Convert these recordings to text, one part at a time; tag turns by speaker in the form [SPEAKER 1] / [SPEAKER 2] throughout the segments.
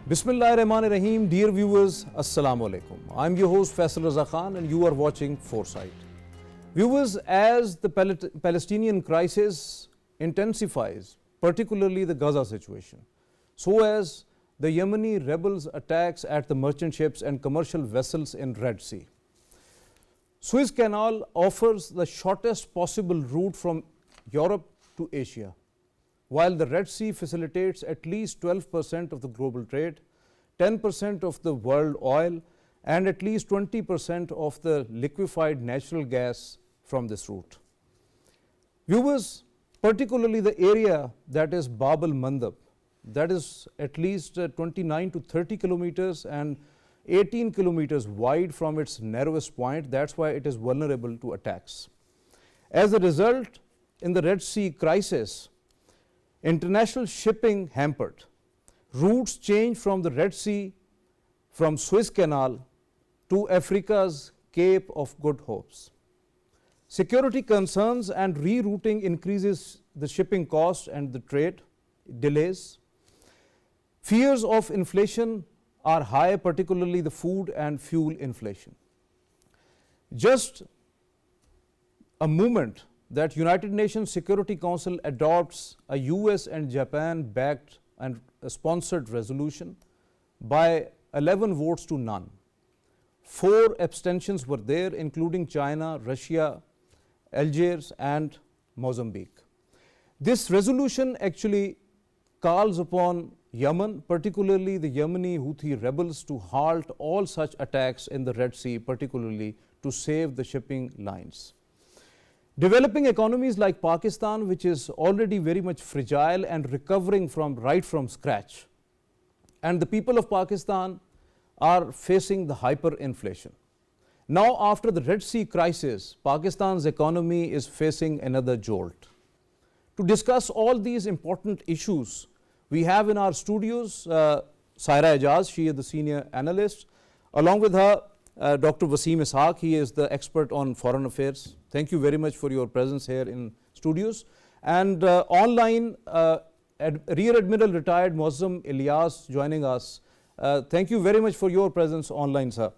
[SPEAKER 1] Bismillahirrahmanirrahim. Dear viewers, Assalamu alaikum. I'm your host Faisal Raza and you are watching Foresight. Viewers, as the Palestinian crisis intensifies, particularly the Gaza situation, so as the Yemeni rebels' attacks at the merchant ships and commercial vessels in Red Sea. Suez Canal offers the shortest possible route from Europe to Asia, while the Red Sea facilitates at least 12% of the global trade, 10% of the world oil, and at least 20% of the liquefied natural gas from this route. Viewers, particularly the area that is Bab al-Mandab, that is at least 29 to 30 kilometers and 18 kilometers wide from its narrowest point. That's why it is vulnerable to attacks. As a result, in the Red Sea crisis, international shipping hampered. Routes changed from the Red Sea, from Suez Canal to Africa's Cape of Good Hopes. Security concerns and rerouting increases the shipping cost and the trade delays. Fears of inflation are high, particularly the food and fuel inflation. Just a moment that United Nations Security Council adopts a US and Japan backed and sponsored resolution by 11 votes to none. 4 abstentions were there, including China, Russia, Algiers and Mozambique. This resolution actually calls upon Yemen, particularly the Yemeni Houthi rebels, to halt all such attacks in the Red Sea, particularly to save the shipping lines. Developing economies like Pakistan, which is already very much fragile and recovering right from scratch, and the people of Pakistan are facing the hyperinflation. Now, after the Red Sea crisis, Pakistan's economy is facing another jolt. To discuss all these important issues, we have in our studios Saira Ijaz, she is the senior analyst. Along with her, Dr. Waseem Ishaq, he is the expert on foreign affairs. Thank you very much for your presence here in studios. And online, Rear Admiral retired Moazzam Ilyas joining us. Thank you very much for your presence online, sir.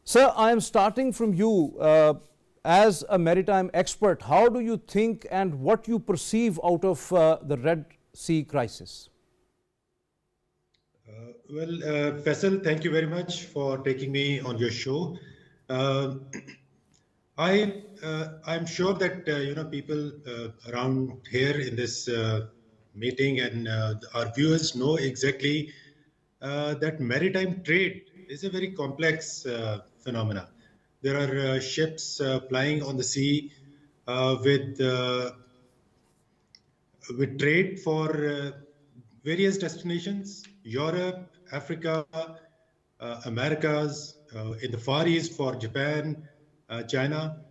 [SPEAKER 1] Sir, I am starting from you as a maritime expert. How do you think and what you perceive out of the Red Sea crisis?
[SPEAKER 2] Faisal, thank you very much for taking me on your show. I'm sure that people around here in this meeting and our viewers know exactly that maritime trade is a very complex phenomena. There are ships plying on the sea with trade for various destinations: Europe, Africa, Americas, in the Far East for Japan, China.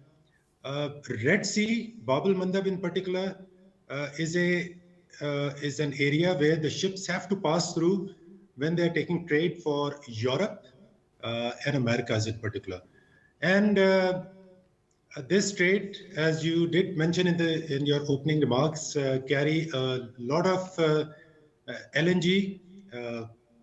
[SPEAKER 2] Red Sea, Bab al-Mandab in particular, is an area where the ships have to pass through when they are taking trade for Europe and Americas in particular. And this trade, as you did mention in your opening remarks, carry a lot of LNG,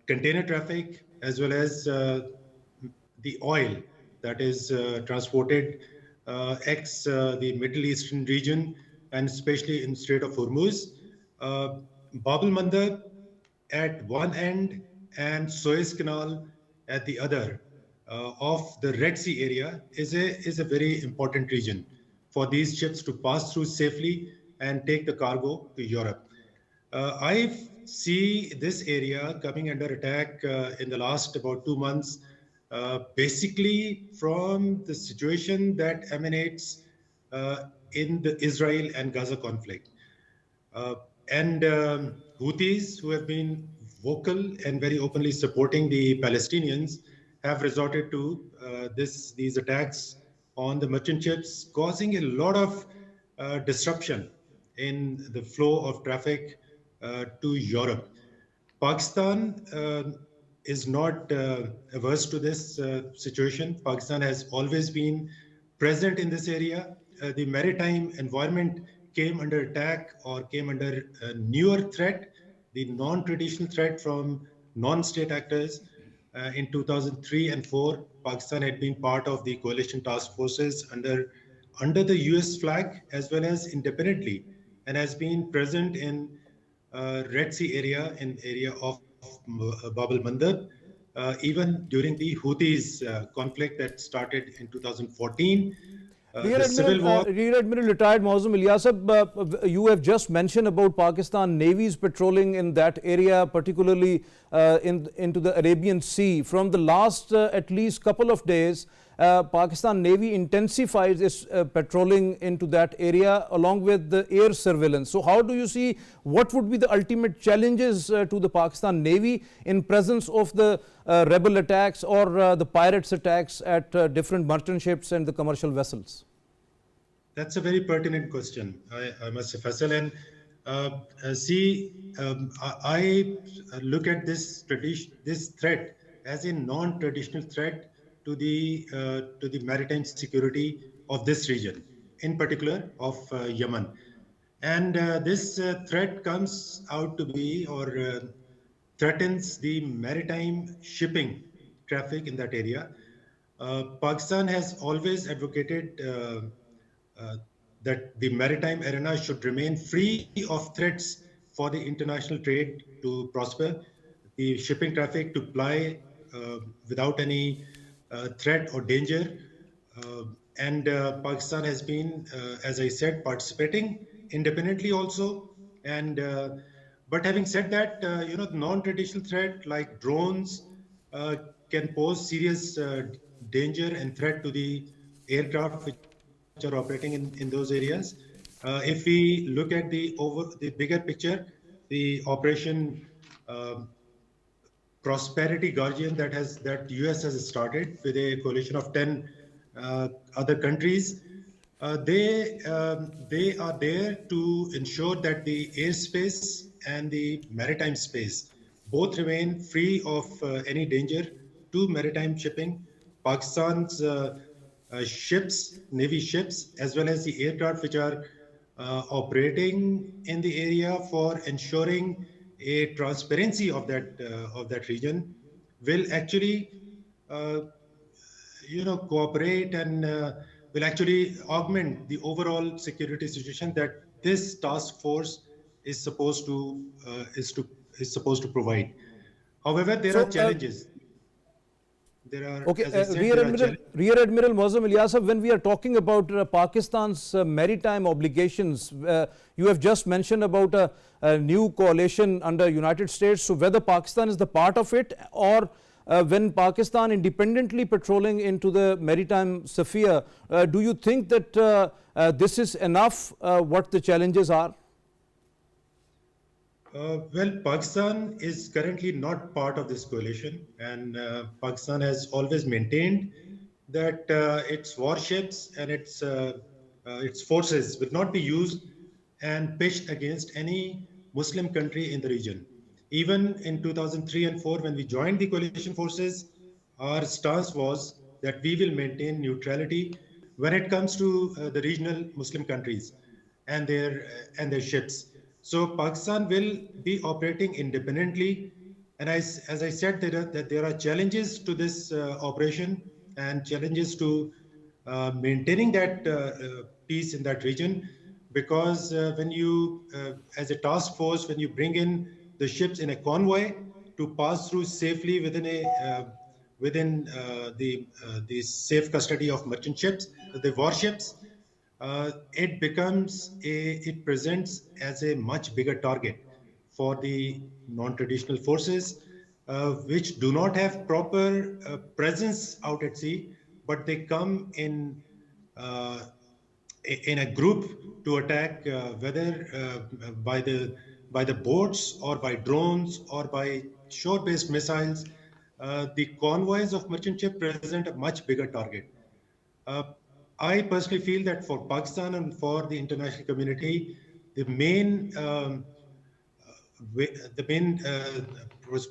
[SPEAKER 2] container traffic, as well as the oil that is transported the Middle Eastern region, and especially in Strait of Hormuz. Bab al-Mandab at one end and Suez Canal at the other of the Red Sea area is a very important region for these ships to pass through safely and take the cargo to Europe. I see this area coming under attack in the last about 2 months, basically from the situation that emanates in the Israel and Gaza conflict. And Houthis, who have been vocal and very openly supporting the Palestinians, have resorted to these attacks on the merchant ships, causing a lot of disruption in the flow of traffic to Europe. Pakistan is not averse to this situation. Pakistan has always been present in this area. The maritime environment came under attack or came under a newer threat, the non-traditional threat from non-state actors. In 2003 and 4, Pakistan had been part of the coalition task forces under the US flag as well as independently, and has been present in Red Sea area, in area of Bab al-Mandab, even during the Houthis conflict that started in 2014. The civil war.
[SPEAKER 1] Rear Admiral retired Moazzam Ilyas, you have just mentioned about Pakistan Navy's patrolling in that area, particularly into the Arabian Sea. From the last at least couple of days, Pakistan Navy intensifies its patrolling into that area along with the air surveillance. So how do you see what would be the ultimate challenges to the Pakistan Navy in presence of the rebel attacks or the pirates attacks at different merchant ships and the commercial vessels?
[SPEAKER 2] That's a very pertinent question, I must say, Faisal. And I look at this threat as a non-traditional threat to the maritime security of this region, in particular of Yemen. And this threat comes out to be or threatens the maritime shipping traffic in that area. Pakistan has always advocated that the maritime arena should remain free of threats for the international trade to prosper, the shipping traffic to ply without any threat or danger. And Pakistan has been, as I said, participating independently also. And but having said that, non-traditional threat like drones can pose serious danger and threat to the aircraft which are operating in those areas. If we look at the bigger picture, the operation Prosperity Guardian that US has started with a coalition of 10 other countries, they are there to ensure that the airspace and the maritime space both remain free of any danger to maritime shipping. Pakistan's ships, Navy ships, as well as the aircraft which are operating in the area for ensuring a transparency of that region, will actually cooperate and will actually augment the overall security situation that this task force is supposed to provide. However, there are challenges.
[SPEAKER 1] Okay, Rear Admiral Moazzam Ilyas, when we are talking about Pakistan's maritime obligations, you have just mentioned about a new coalition under United States. So whether Pakistan is the part of it, or when Pakistan independently patrolling into the maritime sphere, do you think that this is enough, what the challenges are?
[SPEAKER 2] Well, Pakistan is currently not part of this coalition, and Pakistan has always maintained that its warships and its forces will not be used and pitched against any Muslim country in the region. Even in 2003 and 4, when we joined the coalition forces, our stance was that we will maintain neutrality when it comes to the regional Muslim countries and their ships. So Pakistan will be operating independently, and as I said, there are challenges to this operation and challenges to maintaining that peace in that region, because when you, as a task force, when you bring in the ships in a convoy to pass through safely within the safe custody of merchant ships, the warships, it presents as a much bigger target for the non-traditional forces, which do not have proper presence out at sea, but they come in a group to attack, whether by the boats or by drones or by shore-based missiles. The convoys of merchant ships present a much bigger target. I personally feel that for Pakistan and for the international community, the main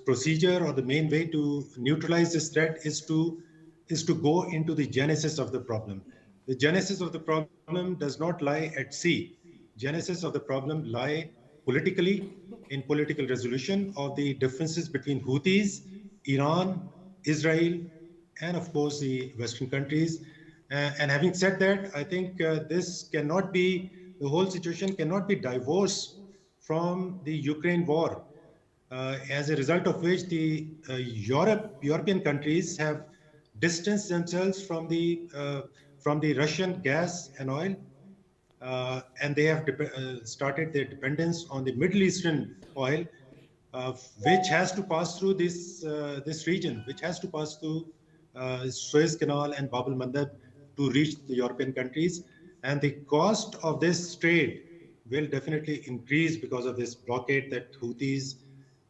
[SPEAKER 2] procedure or the main way to neutralize this threat is to go into the genesis of the problem. The genesis of the problem does not lie at sea. Genesis of the problem lie politically in political resolution of the differences between Houthis, Iran, Israel, and of course the Western countries. And having said that, I think the whole situation cannot be divorced from the Ukraine war, as a result of which the European countries have distanced themselves from the Russian gas and oil, and they have started their dependence on the Middle Eastern oil, which has to pass through this region, which has to pass through Suez Canal and Bab el-Mandab to reach the European countries. And the cost of this trade will definitely increase because of this blockade that Houthis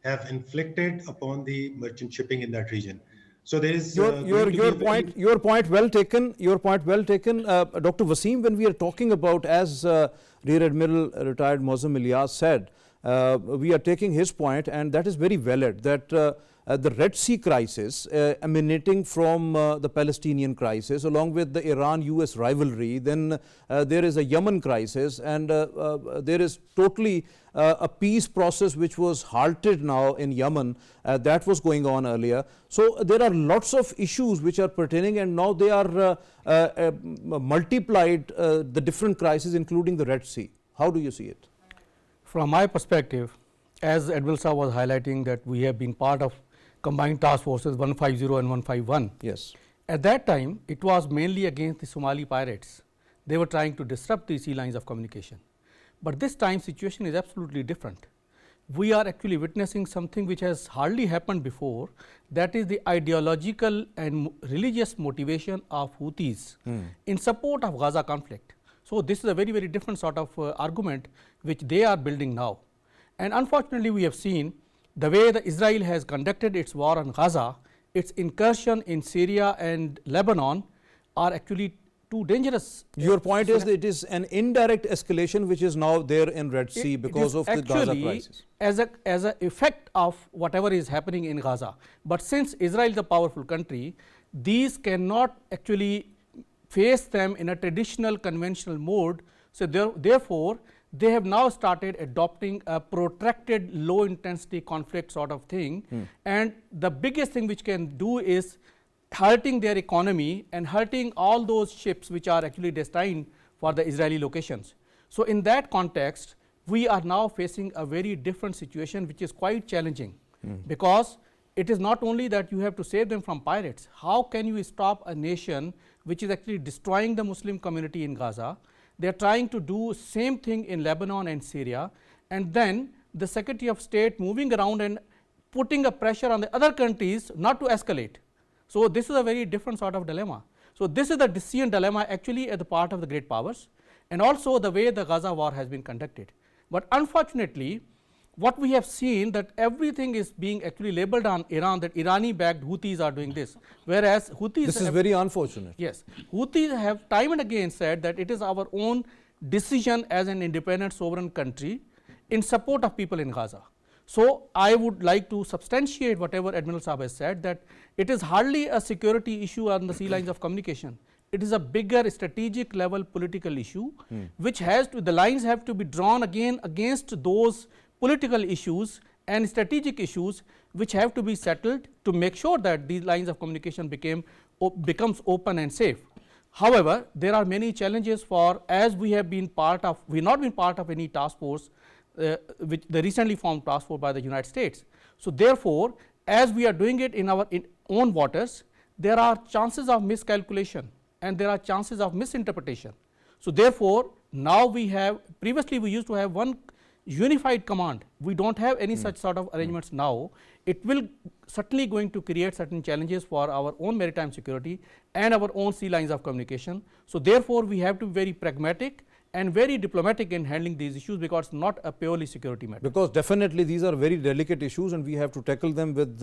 [SPEAKER 2] have inflicted upon the merchant shipping in that region. So there is
[SPEAKER 1] your point well taken. Your point well taken, Dr. Waseem. When we are talking about, as Rear Admiral retired Moazzam Ilyas said, we are taking his point, and that is very valid. That the Red Sea crisis emanating from the Palestinian crisis, along with the Iran-US rivalry, then there is a Yemen crisis, and there is totally a peace process which was halted now in Yemen. That was going on earlier. So there are lots of issues which are pertaining, and now they are multiplied, the different crises, including the Red Sea. How do you see it?
[SPEAKER 3] From my perspective, as Admiral Saab was highlighting, that we have been part of combined task forces 150 and 151.
[SPEAKER 1] Yes.
[SPEAKER 3] At that time, it was mainly against the Somali pirates. They were trying to disrupt the sea lines of communication. But this time, situation is absolutely different. We are actually witnessing something which has hardly happened before, that is the ideological and religious motivation of Houthis in support of Gaza conflict. So this is a very, very different sort of argument which they are building now. And unfortunately, we have seen the way that Israel has conducted its war on Gaza, its incursion in Syria and Lebanon are actually too dangerous.
[SPEAKER 1] Your point is that it is an indirect escalation which is now there in Red Sea because of the Gaza crisis.
[SPEAKER 3] As an effect of whatever is happening in Gaza. But since Israel is a powerful country, these cannot actually face them in a traditional conventional mode. So therefore, they have now started adopting a protracted low intensity conflict sort of thing. And the biggest thing which can do is hurting their economy and hurting all those ships which are actually destined for the Israeli locations. So in that context, we are now facing a very different situation which is quite challenging, because it is not only that you have to save them from pirates. How can you stop a nation which is actually destroying the Muslim community in Gaza? They are trying to do same thing in Lebanon and Syria, and then the Secretary of State moving around and putting a pressure on the other countries not to escalate. So this is a very different sort of dilemma. So this is the decision dilemma actually at the part of the great powers, and also the way the Gaza war has been conducted. But unfortunately, what we have seen, that everything is being actually labeled on Iran, that Irani-backed Houthis are doing this, whereas Houthis...
[SPEAKER 1] This is very unfortunate.
[SPEAKER 3] Yes. Houthis have time and again said that it is our own decision as an independent sovereign country in support of people in Gaza. So I would like to substantiate whatever Admiral Saab has said, that it is hardly a security issue on the sea lines of communication. It is a bigger strategic level political issue, which has to, the lines have to be drawn again against those political issues and strategic issues which have to be settled to make sure that these lines of communication becomes open and safe. However, there are many challenges for, as we have been part of, we have not been part of any task force, which the recently formed task force by the United States. So therefore, as we are doing it in our own waters, there are chances of miscalculation and there are chances of misinterpretation. So therefore, now we have, previously we used to have one unified command. We don't have any such sort of arrangements now. It will certainly going to create certain challenges for our own maritime security and our own sea lines of communication. So therefore, we have to be very pragmatic and very diplomatic in handling these issues, because it's not a purely security matter.
[SPEAKER 1] Because definitely these are very delicate issues and we have to tackle them with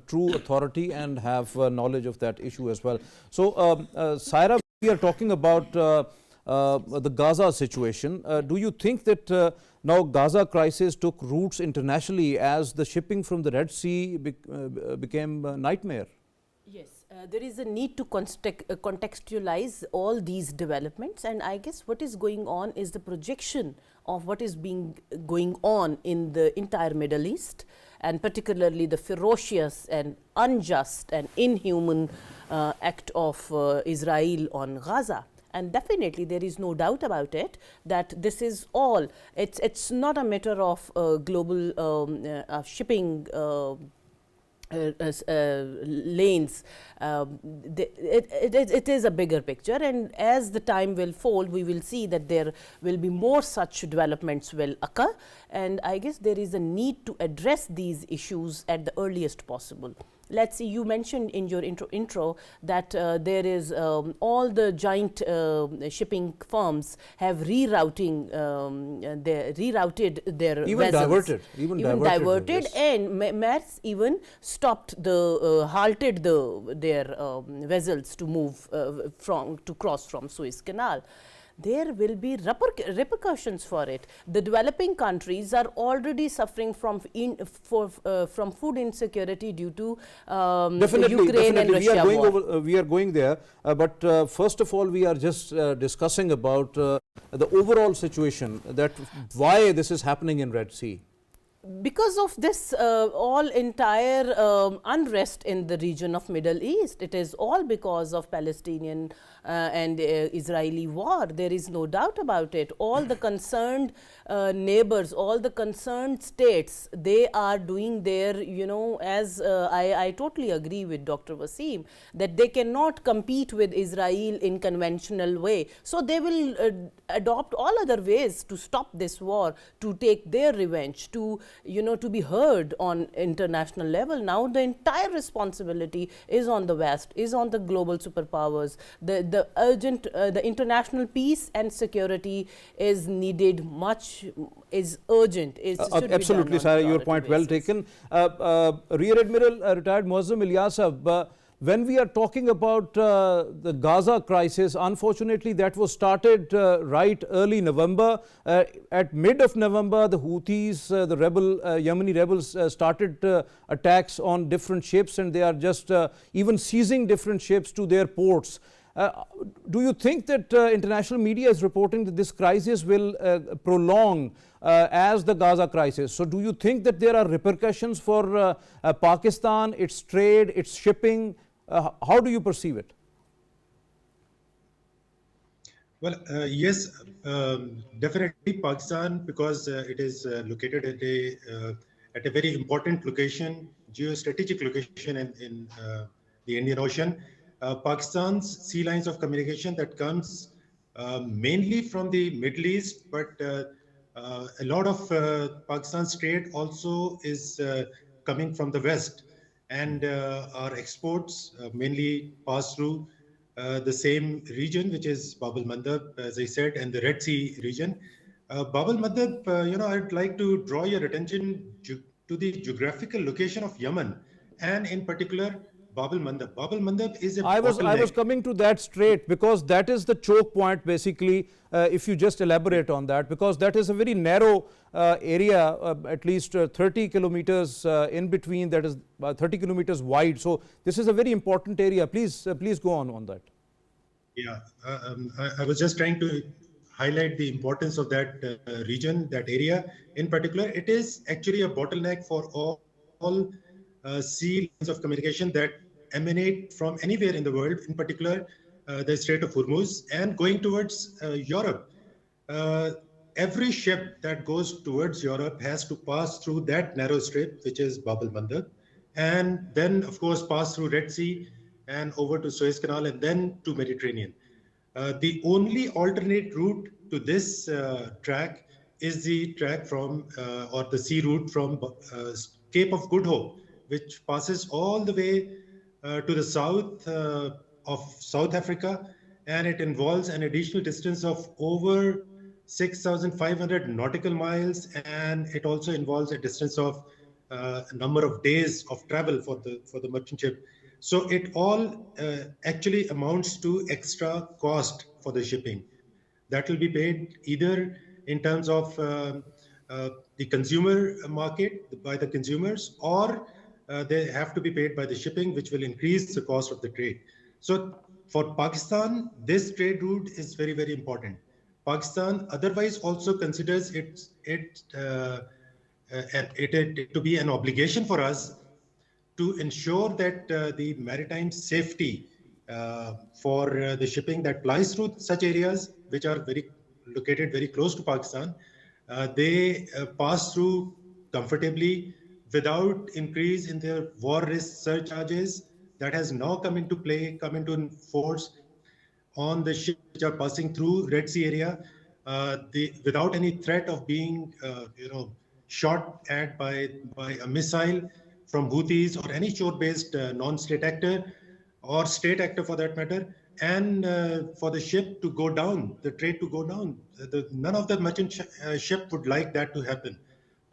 [SPEAKER 1] true authority and have knowledge of that issue as well. So Saira, we are talking about the Gaza situation. Do you think that now Gaza crisis took roots internationally as the shipping from the Red Sea became a nightmare?
[SPEAKER 4] Yes, there is a need to contextualize all these developments, and I guess what is going on is the projection of what is going on in the entire Middle East, and particularly the ferocious and unjust and inhuman act of Israel on Gaza. And definitely there is no doubt about it that this is all, it's not a matter of global shipping lanes. It is a bigger picture, and as the time will fold, we will see that there will be more such developments will occur, and I guess there is a need to address these issues at the earliest possible. Let's see, you mentioned in your intro that there is all the giant shipping firms have rerouted their
[SPEAKER 1] even
[SPEAKER 4] vessels.
[SPEAKER 1] even diverted, yes.
[SPEAKER 4] And Maersk even stopped halted their vessels to move to cross from Suez Canal. There will be repercussions for it. The developing countries are already suffering from food insecurity due to Ukraine and Russia war.
[SPEAKER 1] We are going there, but first of all, we are just discussing about the overall situation, that why this is happening in Red Sea.
[SPEAKER 4] Because of this entire unrest in the region of Middle East, it is all because of Palestinian and Israeli war. There is no doubt about it. All the concerned neighbors, all the concerned states, they are doing their, as I totally agree with Dr. Waseem, that they cannot compete with Israel in conventional way. So they will adopt all other ways to stop this war, to take their revenge, to be heard on international level. Now the entire responsibility is on the West, is on the global superpowers. The international peace and security is needed, is urgent.
[SPEAKER 1] Absolutely, Saira, your point well taken. Rear Admiral retired Moazzam Ilyas, when we are talking about the Gaza crisis, unfortunately that was started right early November. At mid of November, the Houthis, the Yemeni rebels started attacks on different ships, and they are just even seizing different ships to their ports. Do you think that international media is reporting that this crisis will prolong as the Gaza crisis? So do you think that there are repercussions for Pakistan, its trade, its shipping? How do you perceive it?
[SPEAKER 2] Well, yes, definitely Pakistan, because it is located at a very important location, geostrategic location in the Indian Ocean. Pakistan's sea lines of communication that comes mainly from the Middle East, but a lot of Pakistan's trade also is coming from the West, and our exports mainly pass through the same region, which is Bab al-Mandab, as I said, and the Red Sea region. Bab al-Mandab, I'd like to draw your attention to the geographical location of Yemen, and in particular, Bab al-Mandab. Bab al-Mandab is a bottleneck.
[SPEAKER 1] I was coming to that straight, because that is the choke point basically, if you just elaborate on that, because that is a very narrow area, at least 30 kilometers in between, that is 30 kilometers wide. So this is a very important area. Please go on that.
[SPEAKER 2] Yeah, I was just trying to highlight the importance of that region, that area. In particular, it is actually a bottleneck for all sea lines of communication that emanate from anywhere in the world, in particular the Strait of Hormuz, and going towards Europe. Every ship that goes towards Europe has to pass through that narrow strip, which is Bab al-Mandab, and then of course pass through Red Sea and over to Suez Canal and then to Mediterranean. The only alternate route to this track is the track from or the sea route from Cape of Good Hope, which passes all the way to the south of South Africa, and it involves an additional distance of over 6,500 nautical miles, and it also involves a distance of a number of days of travel for the merchant ship. So it all actually amounts to extra cost for the shipping that will be paid either in terms of the consumer market by the consumers, or they have to be paid by the shipping, which will increase the cost of the trade. So for Pakistan, this trade route is very, very important. Pakistan otherwise also considers it to be an obligation for us to ensure that the maritime safety for the shipping that plies through such areas, which are located very close to Pakistan, they pass through comfortably without increase in their war risk surcharges that has now come into force on the ships which are passing through Red Sea area, without any threat of being, shot at by a missile from Houthis or any shore-based non-state actor or state actor for that matter, and for the ship to go down, the trade to go down. None of the merchant ship would like that to happen.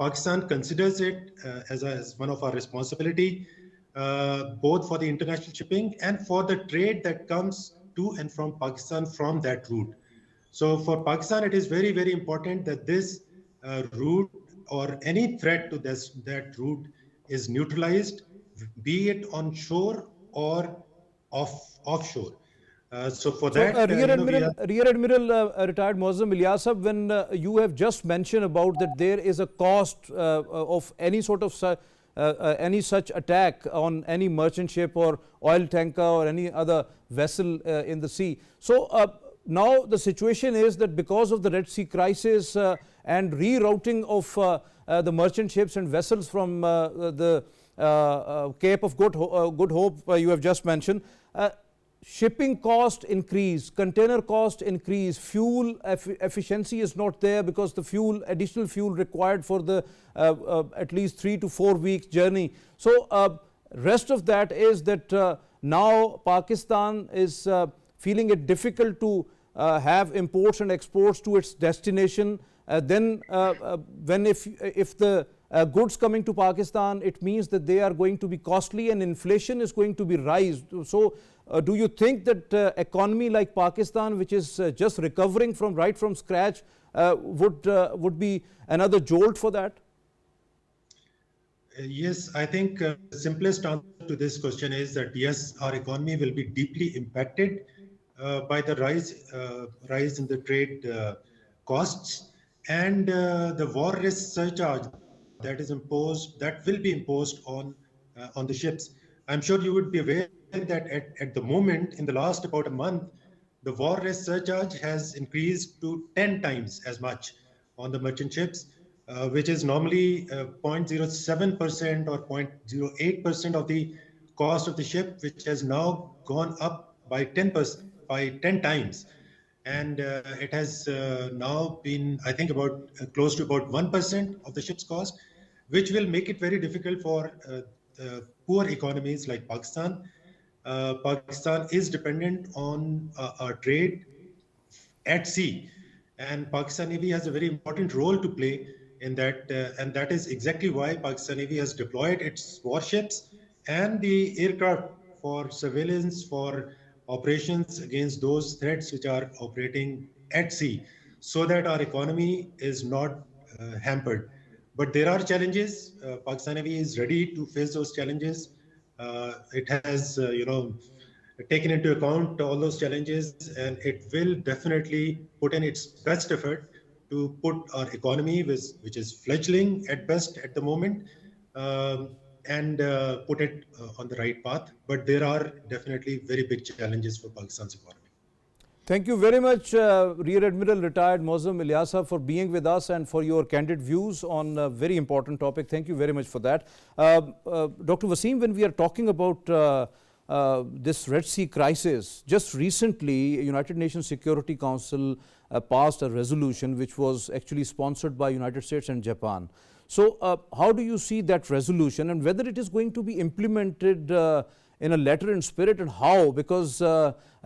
[SPEAKER 2] Pakistan considers it as one of our responsibility, both for the international shipping and for the trade that comes to and from Pakistan from that route. So for Pakistan, it is very, very important that this route or any threat to that route is neutralized, be it on shore or offshore. So for that,
[SPEAKER 1] Rear Admiral retired Moazzam Ilyas, when you have just mentioned about that there is a cost of any sort of any such attack on any merchant ship or oil tanker or any other vessel in the sea. So now the situation is that because of the Red Sea crisis and rerouting of the merchant ships and vessels from the Cape of Good Hope you have just mentioned, shipping cost increase, container cost increase, fuel efficiency is not there because the additional fuel required for the at least 3 to 4 weeks journey. So rest of that is that now Pakistan is feeling it difficult to have imports and exports to its destination. Then when if the goods coming to Pakistan, it means that they are going to be costly and inflation is going to be rise. So do you think that economy like Pakistan, which is just recovering right from scratch, would be another jolt for that?
[SPEAKER 2] Yes, I think the simplest answer to this question is that yes, our economy will be deeply impacted by the rise in the trade costs and the war risk surcharge that will be imposed on the ships. I'm sure you would be aware that at the moment, in the last about a month, the war risk surcharge has increased to 10 times as much on the merchant ships, which is normally 0.07% or 0.08% of the cost of the ship, which has now gone up by 10 times. And it has now been, I think, about close to about 1% of the ship's cost, which will make it very difficult for poor economies like Pakistan. Pakistan is dependent on our trade at sea, and Pakistan Navy has a very important role to play in that, and that is exactly why Pakistan Navy has deployed its warships and the aircraft for surveillance, for operations against those threats which are operating at sea, so that our economy is not hampered. But there are challenges. Pakistan Navy is ready to face those challenges. It has, taken into account all those challenges, and it will definitely put in its best effort to put our economy, which is fledgling at best at the moment, and put it on the right path. But there are definitely very big challenges for Pakistan's economy.
[SPEAKER 1] Thank you very much, Rear Admiral retired Moazzam Ilyas, for being with us and for your candid views on a very important topic. Thank you very much for that. Dr. Waseem, when we are talking about this Red Sea crisis, just recently United Nations Security Council passed a resolution which was actually sponsored by United States and Japan. So how do you see that resolution, and whether it is going to be implemented in a letter and spirit, and how? Because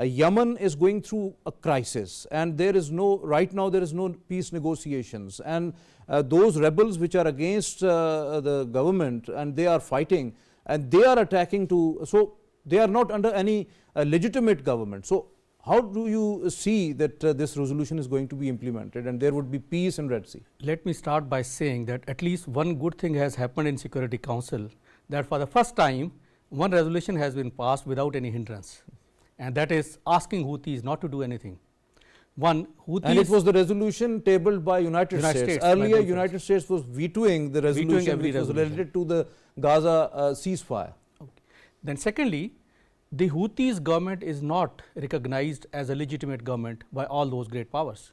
[SPEAKER 1] Yemen is going through a crisis, and right now there is no peace negotiations, and those rebels which are against the government, and they are fighting and they are attacking so they are not under any legitimate government. So how do you see that this resolution is going to be implemented and there would be peace in Red Sea?
[SPEAKER 3] Let me start by saying that at least one good thing has happened in Security Council, that for the first time one resolution has been passed without any hindrance, and that is asking Houthis not to do anything. One, Houthis,
[SPEAKER 1] and it was the resolution tabled by United States. Earlier, United States was vetoing the resolution which was related to the Gaza ceasefire.
[SPEAKER 3] Okay. Then secondly, the Houthis government is not recognized as a legitimate government by all those great powers.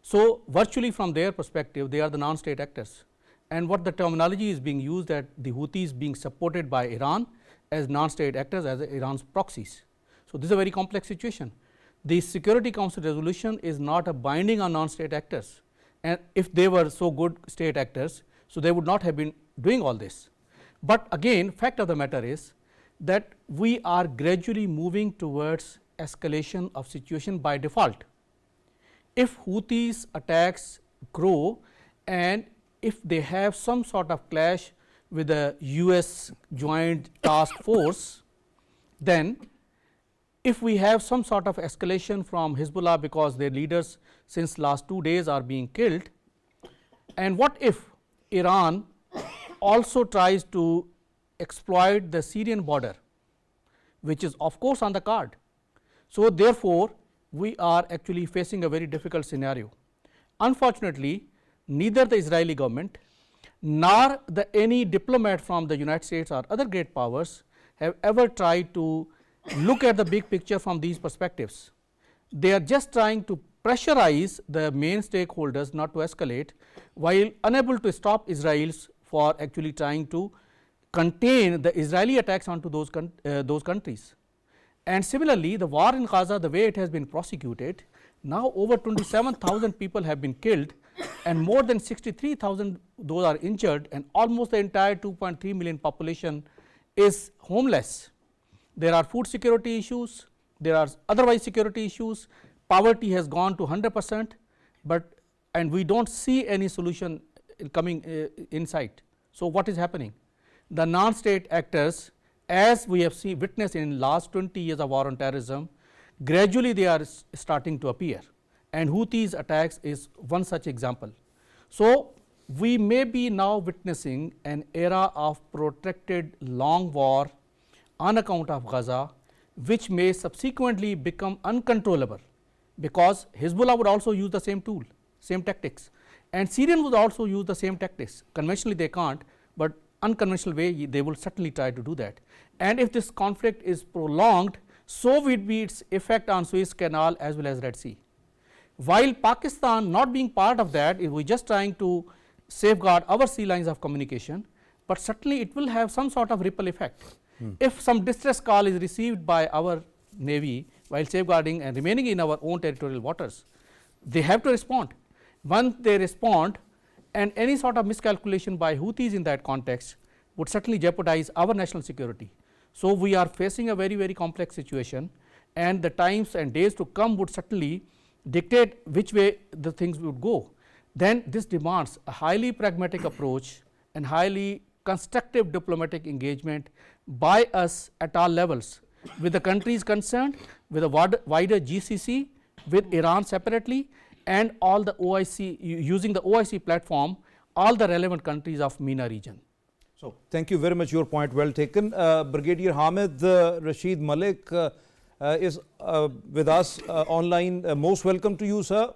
[SPEAKER 3] So virtually from their perspective, they are the non-state actors. And what the terminology is being used, that the Houthis being supported by Iran as non-state actors, as Iran's proxies. So this is a very complex situation. The Security Council resolution is not a binding on non-state actors, and if they were so good state actors, so they would not have been doing all this. But again, fact of the matter is that we are gradually moving towards escalation of situation by default. If Houthis attacks grow, and if they have some sort of clash with the US joint task force, then if we have some sort of escalation from Hezbollah because their leaders since last 2 days are being killed, and what if Iran also tries to exploit the Syrian border, which is of course on the card. So therefore, we are actually facing a very difficult scenario. Unfortunately, neither the Israeli government nor any diplomat from the United States or other great powers have ever tried to look at the big picture from these perspectives. They are just trying to pressurize the main stakeholders not to escalate, while unable to stop Israel for actually trying to contain the Israeli attacks onto those countries. And similarly, the war in Gaza, the way it has been prosecuted, now over 27,000 people have been killed and more than 63,000 those are injured, and almost the entire 2.3 million population is homeless. There are food security issues, there are otherwise security issues, poverty has gone to 100%, and we do not see any solution coming in sight. So what is happening? The non-state actors, as we have witnessed in last 20 years of war on terrorism, gradually they are starting to appear, and Houthis attacks is one such example. So we may be now witnessing an era of protracted long war on account of Gaza, which may subsequently become uncontrollable, because Hezbollah would also use the same tool, same tactics, and Syrians would also use the same tactics. Conventionally they can't, but unconventional way they will certainly try to do that. And if this conflict is prolonged, so will be its effect on Suez Canal as well as Red Sea. While Pakistan not being part of that, we are just trying to safeguard our sea lines of communication, but certainly it will have some sort of ripple effect. If some distress call is received by our Navy while safeguarding and remaining in our own territorial waters, they have to respond. Once they respond, and any sort of miscalculation by Houthis in that context would certainly jeopardize our national security. So we are facing a very, very complex situation, and the times and days to come would certainly dictate which way the things would go. Then this demands a highly pragmatic approach and highly constructive diplomatic engagement by us at all levels, with the countries concerned, with a wider GCC, with Iran separately, and all the OIC, using the OIC platform, all the relevant countries of MENA region.
[SPEAKER 1] So thank you very much, your point well taken. Brigadier Hamid, Rashid, Malilk is with us online. Most welcome to you, sir.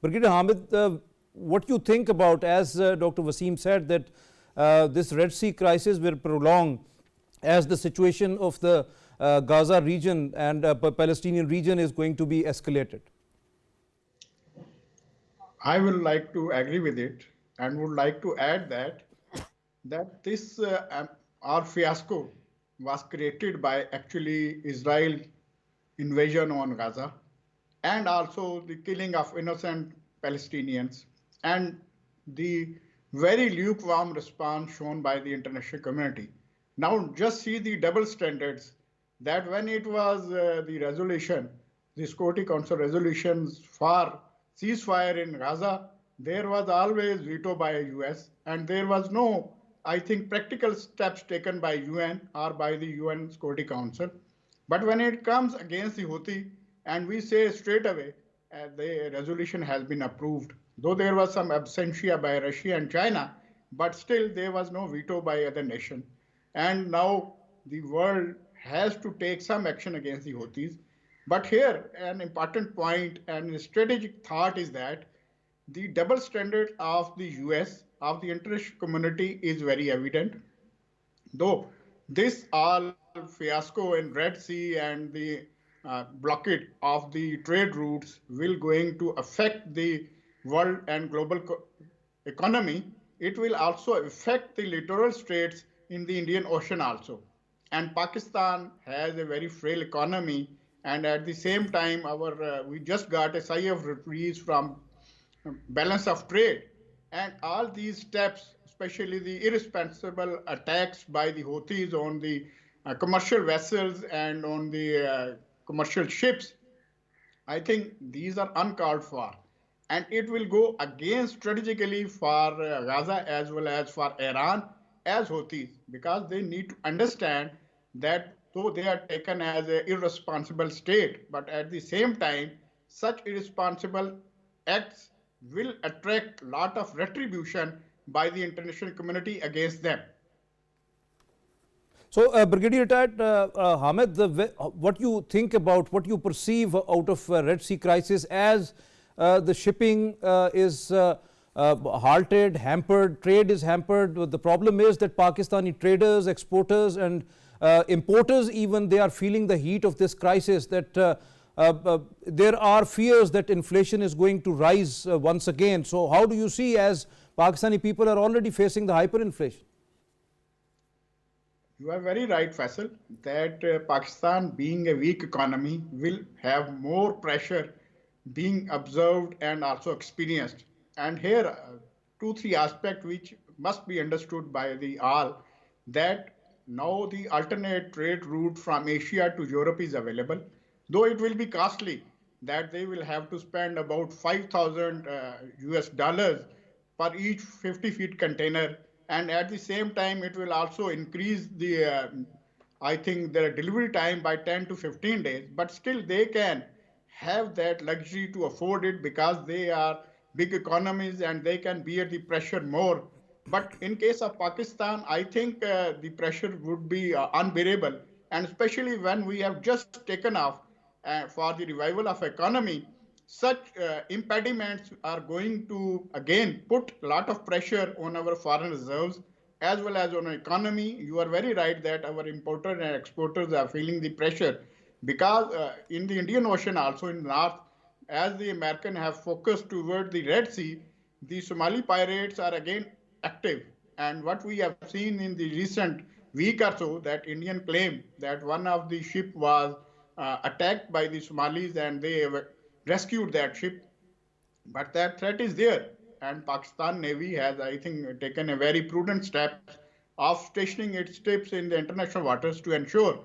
[SPEAKER 1] Brigadier Hamid, what you think about, as Dr. Waseem said, that this Red Sea crisis will prolong as the situation of the Gaza region and Palestinian region is going to be escalated?
[SPEAKER 5] I will like to agree with it, and would like to add that this our fiasco was created by actually Israel invasion on Gaza, and also the killing of innocent Palestinians, and the very lukewarm response shown by the international community. Now just see the double standards, that when it was the resolution, the Security Council resolutions for ceasefire in Gaza, there was always veto by US, and there was no, I think, practical steps taken by UN or by the UN Security Council. But when it comes against the Houthi, and we say straight away, the resolution has been approved, though there was some absentia by Russia and China, but still there was no veto by other nations. and now the world has to take some action against the Houthis. But here, an important point and a strategic thought is that the double standard of the US, of the international community, is very evident. Though this all fiasco in Red Sea and the blockade of the trade routes will going to affect the world and global economy, it will also affect the littoral states in the Indian Ocean also. And Pakistan has a very frail economy, and at the same time, we just got a sigh of relief from balance of trade. And all these steps, especially the irresponsible attacks by the Houthis on the commercial vessels and on the commercial ships, I think these are uncalled for. And it will go against strategically for Gaza as well as for Iran as Houthis, because they need to understand that though they are taken as an irresponsible state, but at the same time, such irresponsible acts will attract a lot of retribution by the international community against them.
[SPEAKER 1] So, Brigadier Retired Hamid, what you think about, what you perceive out of Red Sea crisis as the shipping is halted, hampered, trade is hampered. The problem is that Pakistani traders, exporters and importers even, they are feeling the heat of this crisis, that there are fears that inflation is going to rise once again. So how do you see, as Pakistani people are already facing the hyperinflation?
[SPEAKER 5] You are very right, Faisal, that Pakistan, being a weak economy, will have more pressure being observed and also experienced. And here, 2-3 aspects which must be understood by the all, that now the alternate trade route from Asia to Europe is available, though it will be costly, that they will have to spend about $5,000 US per each 50-feet container. And at the same time, it will also increase the, I think, their delivery time by 10 to 15 days. But still, they can have that luxury to afford it because they are big economies and they can bear the pressure more. But in case of Pakistan, I think the pressure would be unbearable. And especially when we have just taken off for the revival of economy, such impediments are going to again put a lot of pressure on our foreign reserves as well as on our economy. You are very right that our importers and exporters are feeling the pressure because in the Indian Ocean, also in the north, as the Americans have focused toward the Red Sea, the Somali pirates are again active. And what we have seen in the recent week or so, that Indian claim that one of the ship was attacked by the Somalis and they rescued that ship. But that threat is there. And Pakistan Navy has, I think, taken a very prudent step of stationing its ships in the international waters to ensure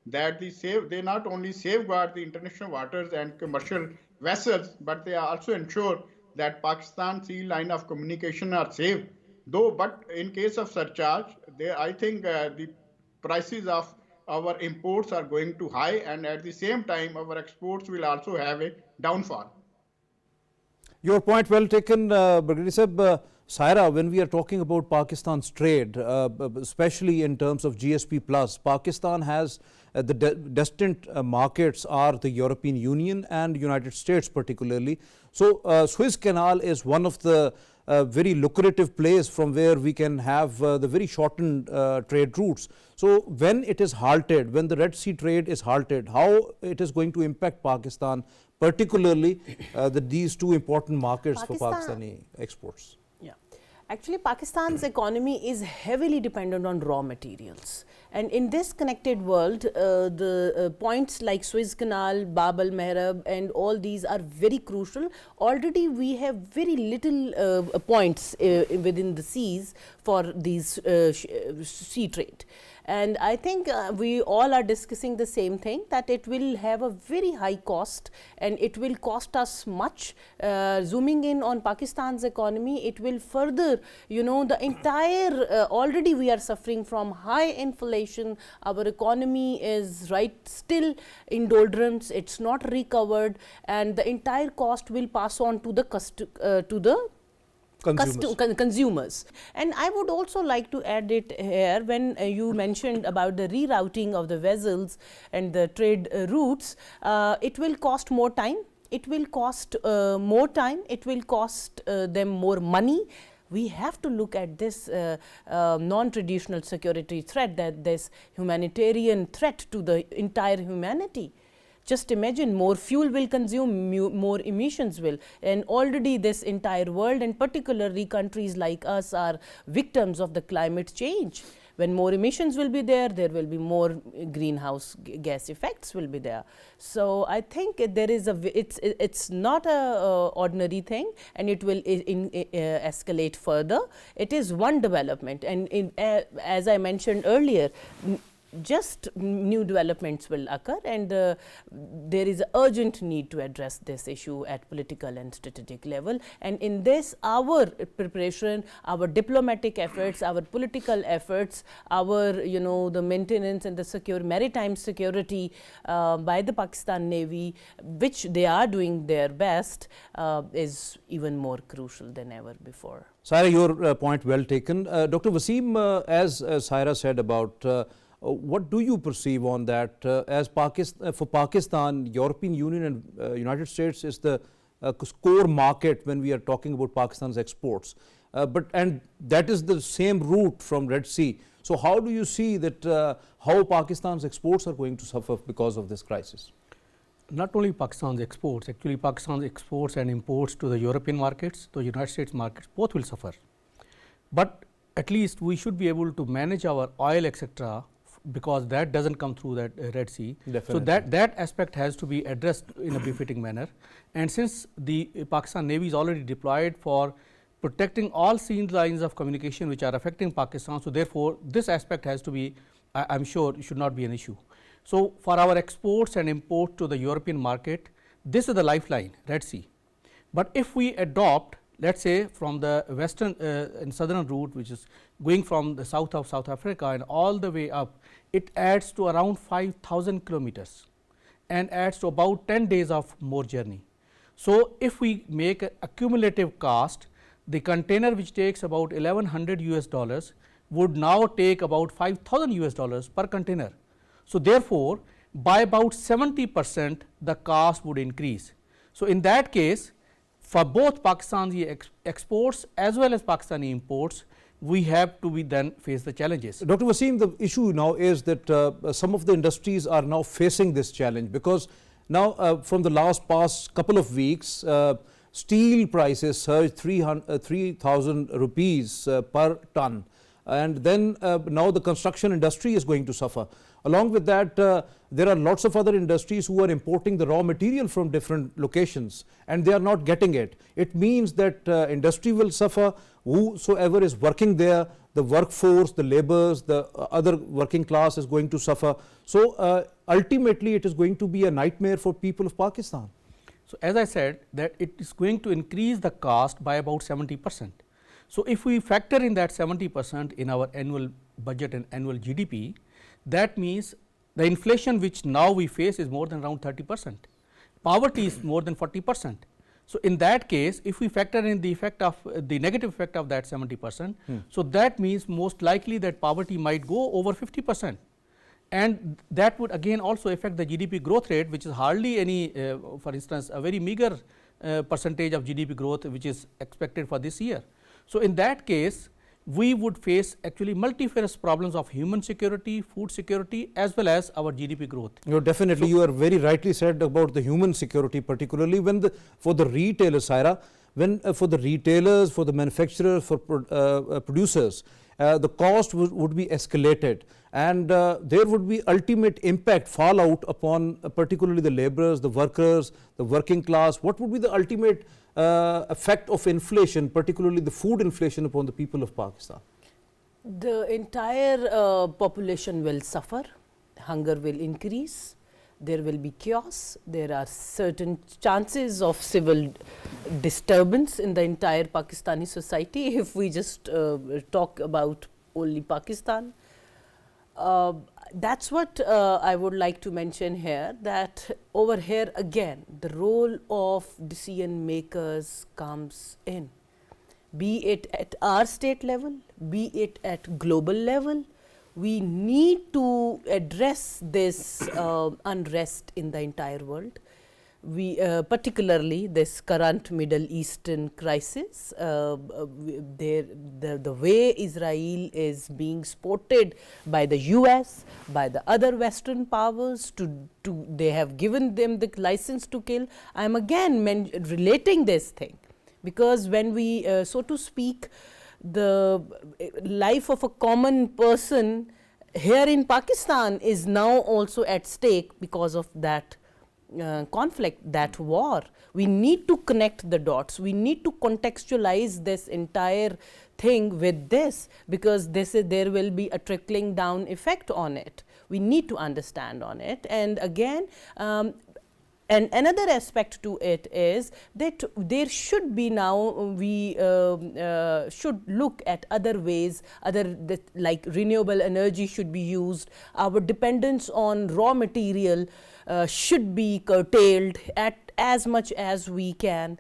[SPEAKER 5] that they not only safeguard the international waters and commercial vessels, but they also ensure that Pakistan sea line of communication are safe. But in case of surcharge, I think the prices of our imports are going too high, and at the same time, our exports will also have a downfall.
[SPEAKER 1] Your point well taken, Brigadier Sahib. Saira, when we are talking about Pakistan's trade, especially in terms of GSP plus, Pakistan has the destined markets are the European Union and United States particularly. So Suez Canal is one of the very lucrative place from where we can have the very shortened trade routes. So when it is halted, when the Red Sea trade is halted, how it is going to impact Pakistan, particularly these two important markets for Pakistani exports?
[SPEAKER 4] Yeah, actually Pakistan's economy is heavily dependent on raw materials. And in this connected world, the points like Suez Canal, Bab al-Mahrab and all these are very crucial. Already we have very little points within the seas for these sea trade. And I think we all are discussing the same thing, that it will have a very high cost and it will cost us much. Zooming in on Pakistan's economy, it will further, the entire, already we are suffering from high inflation. Our economy is still in doldrums, it's not recovered, and the entire cost will pass on to the consumers. And I would also like to add it here when you mentioned about the rerouting of the vessels and the trade routes, it will cost more time, it will cost more time, it will cost them more money. We have to look at this non-traditional security threat, that this humanitarian threat to the entire humanity. Just imagine, more fuel will consume, more emissions will, and already this entire world and particularly countries like us are victims of the climate change. When more emissions will be there will be more greenhouse gas effects will be there. So I think there is it's not a ordinary thing, and it will escalate further. It is one development, and as I mentioned earlier, just new developments will occur, and there is an urgent need to address this issue at political and strategic level. And in this, our preparation, our diplomatic efforts, our political efforts, our the maintenance and the maritime security by the Pakistan Navy, which they are doing their best, is even more crucial than ever before.
[SPEAKER 1] Saira, your point well taken. Dr. Waseem, as Saira said about what do you perceive on that? As for Pakistan, European Union and United States is the core market when we are talking about Pakistan's exports. And that is the same route from Red Sea. So how do you see that how Pakistan's exports are going to suffer because of this crisis?
[SPEAKER 3] Not only Pakistan's exports, actually Pakistan's exports and imports to the European markets, to the United States markets, both will suffer. But at least we should be able to manage our oil, etc., because that doesn't come through that Red Sea.
[SPEAKER 1] Definitely.
[SPEAKER 3] So that aspect has to be addressed in a befitting manner. And since the Pakistan Navy is already deployed for protecting all sea lines of communication which are affecting Pakistan, so therefore this aspect has to be, I'm sure, should not be an issue. So for our exports and imports to the European market, this is the lifeline, Red Sea. But if we adopt, let's say, from the western and southern route, which is going from the south of South Africa and all the way up, it adds to around 5,000 kilometers and adds to about 10 days of more journey. So if we make a cumulative cost, the container which takes about $1,100 would now take about $5,000 per container. So therefore, by about 70% the cost would increase. So in that case, for both Pakistani exports as well as Pakistani imports, we have to then face the challenges.
[SPEAKER 1] Dr. Waseem, the issue now is that some of the industries are now facing this challenge, because now from the past couple of weeks, steel prices surged 3,000 rupees per ton, and then now the construction industry is going to suffer. Along with that, there are lots of other industries who are importing the raw material from different locations, and they are not getting it. It means that industry will suffer, whosoever is working there, the workforce, the laborers, the other working class is going to suffer. So ultimately it is going to be a nightmare for people of Pakistan.
[SPEAKER 3] So as I said, that it is going to increase the cost by about 70%. So if we factor in that 70% in our annual budget and annual GDP, that means the inflation which now we face is more than around 30%. Poverty is more than 40%. So in that case, if we factor in the effect of the negative effect of that 70%, so that means most likely that poverty might go over 50%. And that would again also affect the GDP growth rate, which is hardly any, for instance, a very meager percentage of GDP growth which is expected for this year. So in that case, we would face actually multifarious problems of human security, food security, as well as our GDP growth.
[SPEAKER 1] Definitely, you are very rightly said about the human security, particularly when for the retailers, Saira, for the retailers, for the manufacturers, for producers, the cost would be escalated, and there would be ultimate impact, fallout upon particularly the laborers, the workers, the working class. What would be the ultimate effect of inflation, particularly the food inflation, upon the people of Pakistan?
[SPEAKER 4] The entire population will suffer, hunger will increase, there will be chaos, there are certain chances of civil disturbance in the entire Pakistani society if we just talk about only Pakistan. That's what I would like to mention here, that over here again the role of decision makers comes in. be it at our state level, be it at global level. We need to address this unrest in the entire world. We particularly this current Middle Eastern crisis, the way Israel is being supported by the US, by the other Western powers, they have given them the license to kill. I am again relating this thing, because when we, so to speak, the life of a common person here in Pakistan is now also at stake because of that conflict, that war. We need to connect the dots. We need to contextualize this entire thing with this, because there will be a trickling down effect on it. We need to understand on it. And again, and another aspect to it is that there should be now, we should look at other ways, like renewable energy should be used. Our dependence on raw material should be curtailed at as much as we can.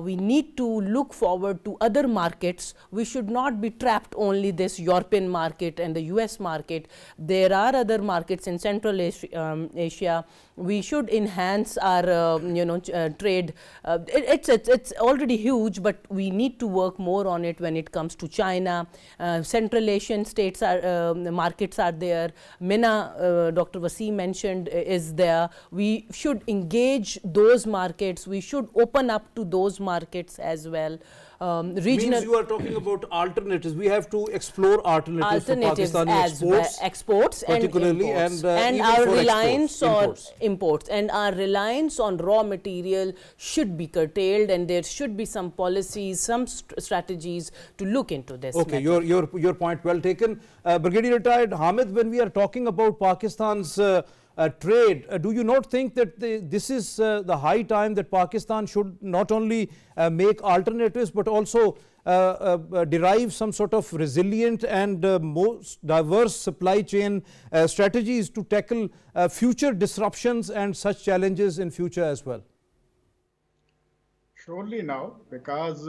[SPEAKER 4] We need to look forward to other markets. We should not be trapped only this European market and the US market. There are other markets in Central Asia. We should enhance our trade. It's already huge, but we need to work more on it when it comes to China. Central Asian states are markets are there. MENA, Dr. Waseem mentioned, is there. We should engage those markets. We should open up to those markets as well.
[SPEAKER 1] Regional. Means you are talking about alternatives. We have to explore alternatives for Pakistani exports
[SPEAKER 4] particularly, and our reliance on imports and our reliance on raw material should be curtailed, and there should be some policies, some strategies to look into this.
[SPEAKER 1] Okay, your point well taken. Brigadier Retired Hamid, when we are talking about Pakistan's trade, do you not think that this is the high time that Pakistan should not only make alternatives but also derive some sort of resilient and most diverse supply chain strategies to tackle future disruptions and such challenges in future as well?
[SPEAKER 5] Surely now, because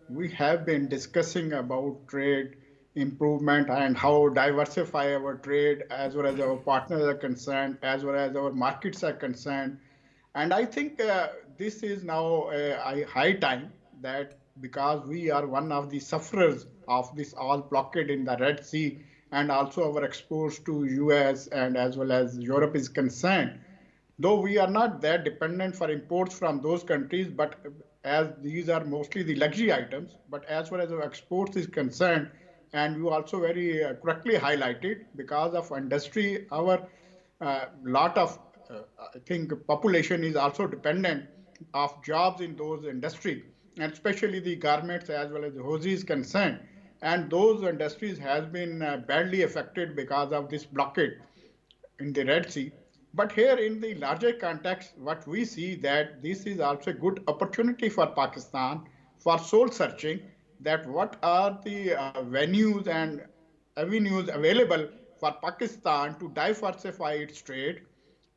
[SPEAKER 5] we have been discussing about trade improvement and how diversify our trade as well as our partners are concerned, as well as our markets are concerned. And I think this is now a high time that, because we are one of the sufferers of this all blockade in the Red Sea, and also our exports to US and as well as Europe is concerned, though we are not that dependent for imports from those countries, but as these are mostly the luxury items, but as far as our exports is concerned, and you also very correctly highlighted, because of industry, our lot of, I think, population is also dependent of jobs in those industry, and especially the garments as well as the hoses concerned. And those industries has been badly affected because of this blockade in the Red Sea. But here in the larger context, what we see that this is also a good opportunity for Pakistan for soul searching, that what are the venues and avenues available for Pakistan to diversify its trade,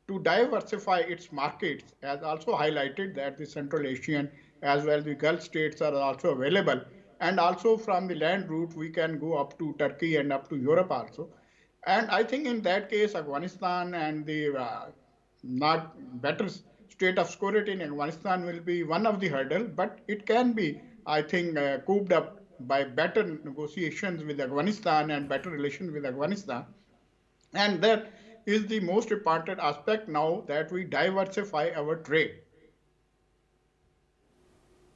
[SPEAKER 5] to diversify its markets, as also highlighted that the Central Asian as well as the Gulf states are also available. And also from the land route, we can go up to Turkey and up to Europe also. And I think in that case, Afghanistan and the not better state of security in Afghanistan will be one of the hurdles, but it can be, I think, cooped up by better negotiations with Afghanistan and better relations with Afghanistan. And that is the most important aspect now, that we diversify our trade.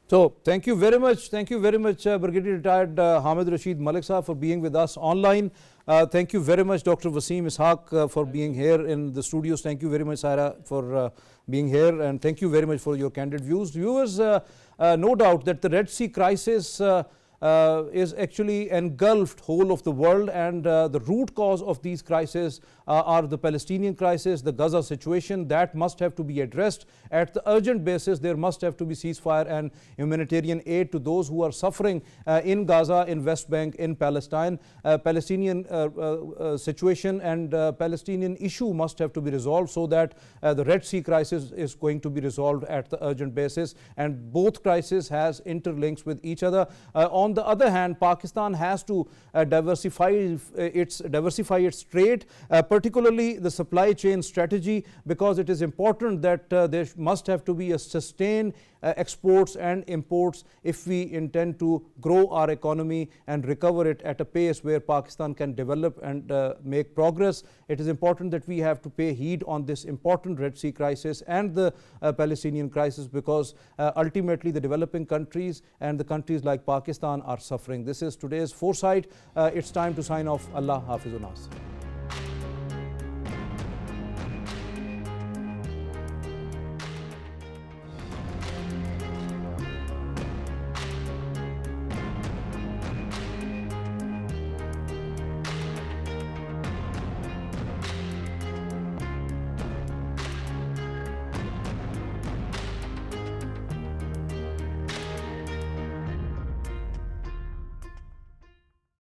[SPEAKER 1] So, thank you very much. Thank you very much, Brigadier Retired Hamid Rashid Malilk Sahab, for being with us online. Thank you very much, Dr. Waseem Ishaq, for being here in the studios. Thank you very much, Saira, for being here. And thank you very much for your candid views. Viewers, no doubt that the Red Sea crisis is actually engulfed whole of the world, and the root cause of these crises are the Palestinian crisis, the Gaza situation. That must have to be addressed at the urgent basis. There must have to be ceasefire and humanitarian aid to those who are suffering in Gaza, in West Bank, in Palestine. Palestinian situation and Palestinian issue must have to be resolved, so that the Red Sea crisis is going to be resolved at the urgent basis, and both crises has interlinks with each other. On On the other hand, Pakistan has to diversify its trade, particularly the supply chain strategy, because it is important that there must have to be a sustained exports and imports if we intend to grow our economy and recover it at a pace where Pakistan can develop and make progress. It is important that we have to pay heed on this important Red Sea crisis and the Palestinian crisis, because ultimately the developing countries and the countries like Pakistan are suffering. This is today's Foresight. It's time to sign off. Allah Hafizun Nas.